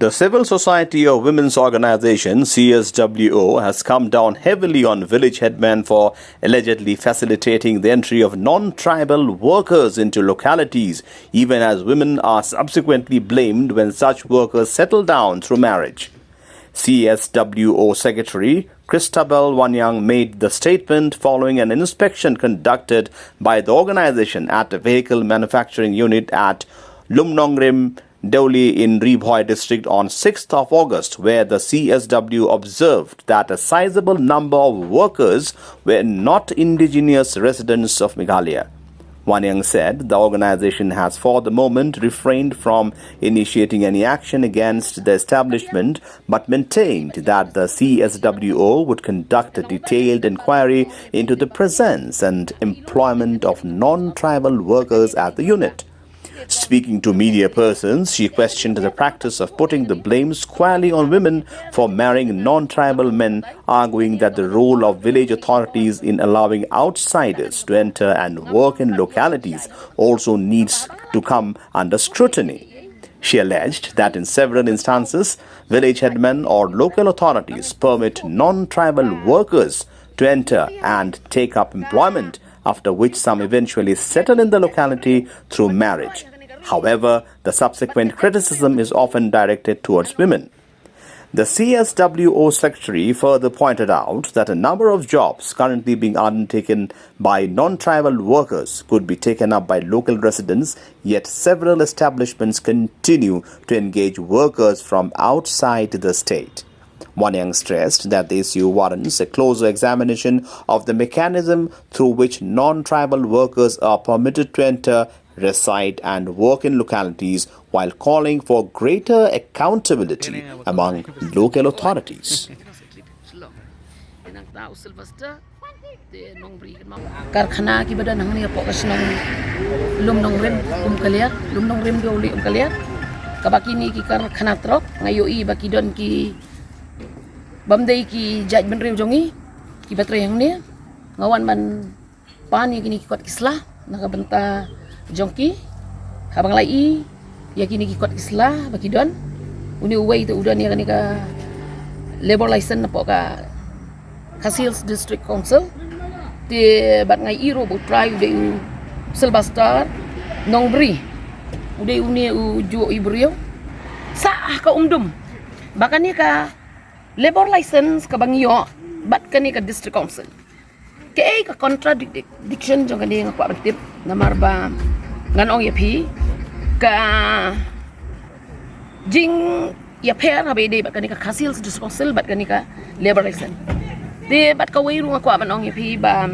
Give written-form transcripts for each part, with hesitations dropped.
The Civil Society of Women's Organization, CSWO, has come down heavily on village headmen for allegedly facilitating the entry of non-tribal workers into localities, even as women are subsequently blamed when such workers settle down through marriage. CSWO Secretary Christabel Wanyang made the statement following an inspection conducted by the organization at a vehicle manufacturing unit at Lumnongrim, Doli in Ribhoi district on 6th of August, where the CSW observed that a sizable number of workers were not indigenous residents of Meghalaya. Wanyang said the organization has for the moment refrained from initiating any action against the establishment, but maintained that the CSWO would conduct a detailed inquiry into the presence and employment of non-tribal workers at the unit. Speaking to media persons, she questioned the practice of putting the blame squarely on women for marrying non-tribal men, arguing that the role of village authorities in allowing outsiders to enter and work in localities also needs to come under scrutiny. She alleged that in several instances, village headmen or local authorities permit non-tribal workers to enter and take up employment, after which some eventually settle in the locality through marriage. However, the subsequent criticism is often directed towards women. The CSWO secretary further pointed out that a number of jobs currently being undertaken by non-tribal workers could be taken up by local residents, yet several establishments continue to engage workers from outside the state. Wanyang stressed that the issue warrants a closer examination of the mechanism through which non-tribal workers are permitted to enter, reside and work in localities, while calling for greater accountability among local authorities. Karkhana ki badan hang ni po kasnong Lumnongrim kaliar Lumnongrim Doli kaliar kabaki ni ki karkhana trok ngayoi baki don ki bamdai ki jaj benriu jongi ki batre hang ni ngawan man pani kini ki kot kislah nakabenta jongki habang lai ya kini ki kot kislah baki don uni uwai tu udan ya kani ka labor license po ka Kasils District Council ti bat ngai iro bu try ude Silvestar Nongbri ude uni ujo ibrio sa ka umdum bakan ni ka labor license ka bangyo bat kani ka District Council ke ka contradiction jong kani nga kwa batip na marba nganong yapi ka jing ya per habe de bat kani ka Kasils District Council bat kani ka labor license de bat ka wairu nga kwa manong yapi ba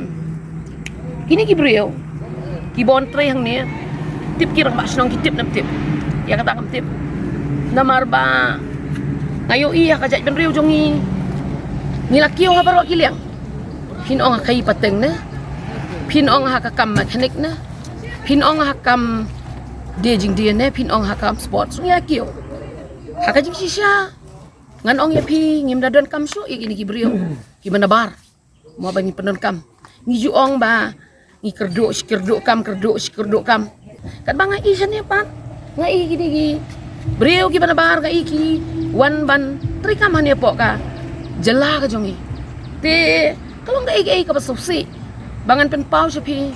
kini ki brio ki bon tre hang ni tip ki Rangbah Shnong ki tip nam tip ya kata kam tip na marba ngayo iya ka jaj benriu jongi nilakio ha baro kiliang pinong ha kai pateng na pinong ha ka kam mechanic na pinong ha kam dejing dia na pinong ha kam sports ya kio ha ka jing sisya nganong ya pi ngim dadon kam so iki ni brio ki manabar mo ba ni penon kam ni juong ba ni kerdo kam kan banga isan ya pat ngai gini gi brio ki manabar ka iki wan ban tri kam han ya po ka jela ka jongi te kalau ngai ai ka pasupsi bangan pen pau sapi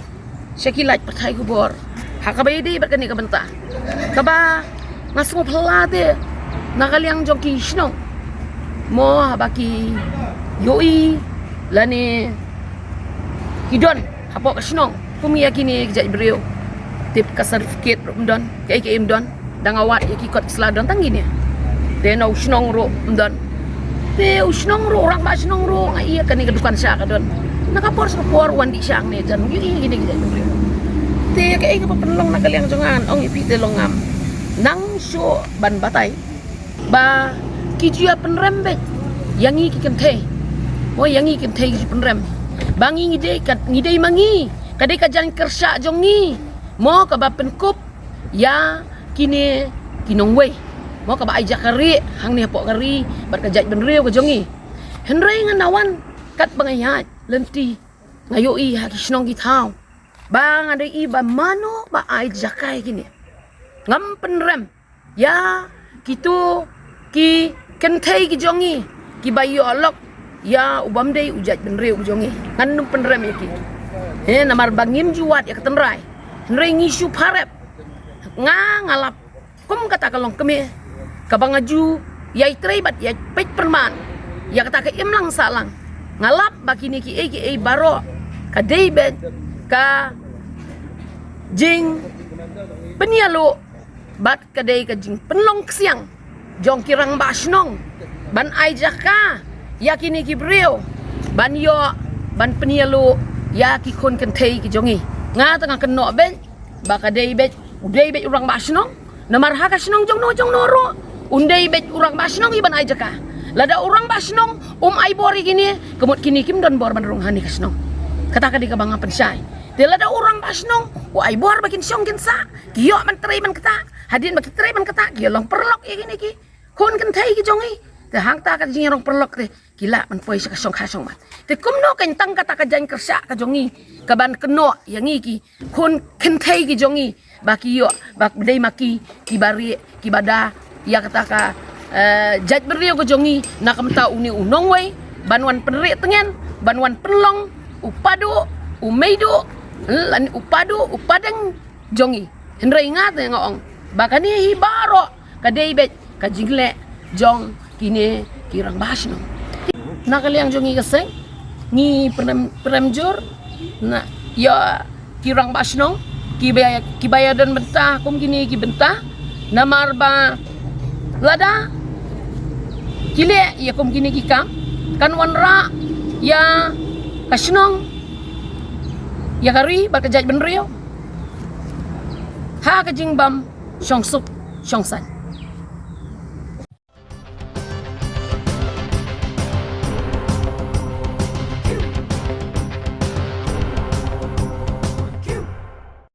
syakilat pakai kubor hakabai di berkani ka benta ka ba ngasmo pelate nakaliang jongki Shnong mo habaki yoi lani hidon hapo ka Shnong kumia kini jaj brio tip ka certificate umdon kai don dangawat iki kot sladon tanggini de no Shnong ro umdon de Shnong ro Rangbah Shnong ro ngai iya kani kedukan sya ka don nakapor sa por wandi syang ne jan gini gini jaj brio te kai ka penlong nakaliang jongan ong ipite longam nang syo ban batai ba kijia penrembek yangi kikente mo yangi kente penrem bangi ngidei mangi kadai ka jan kersya jongi mo ka ba penkup ya kini kinongwei mo ka ba aja kari hang ni pok kari bat ka jaj benriu ka jongi henrei nganawan kat bangayat lenti ngayoi ha Shnong ki thau bang ada i ba mano ba ai jakai kini ngam penrem ya kitu ki kentai ki jongi ki bayo alok ya ubam dei ujat benreu jongi ngan num penrem ki namar bangim juat ya ketenrai nrei ngisu parep ngalap kum kata kalong keme kabangaju yai treibat ya pet perman ya kata ke imlang salang ngalap bakini ki baro ka deibet ka jing penialo bat kadai ka jing penlong siang jong ki Rangbah Shnong ban ai jaka ya kini ki breu ban yo ban penialo ya ki kon kentai ki jongi nga tengah keno ben ba kadai bet udai bet Rangbah Shnong namar ha ka Shnong jong no ro undai bet Rangbah Shnong iban ai jaka lada Rangbah Shnong ai bori kini kemut kini kim don bor ban rong hani ka Shnong kata ka di ka banga pensai dia lada Rangbah Shnong ai bor bakin syong kinsa kiyo man trai man kata hadin baki trai man kata kiyo long perlok ya kini ki kon kentai ki jongi te hang ta ka jing rong perlok te gila man poi sa syong khasong mat te kumno kan tang kata ka jan kersa ka jongi ka ban keno yang ki kon kentai ki jongi baki yo bak dei maki ki bari ki bada ya kata ka jaj berio ko jongi nakamta uni unong wei banwan penri tengen banwan penlong upadu umeidu lan upadu upadeng jongi henrei ngat ngong bakani hibaro kadei bet kajingle jong kini ki Rangbah Shnong nakaliang jongi kaseng ni premjur na ya ki Rangbah Shnong ki baya dan bentah kum kini ki bentah namar ba lada kile ya kum kini ki kam kan wanra ya ka Shnong ya kari bakajaj benrio ha kajing bam syong sup syong san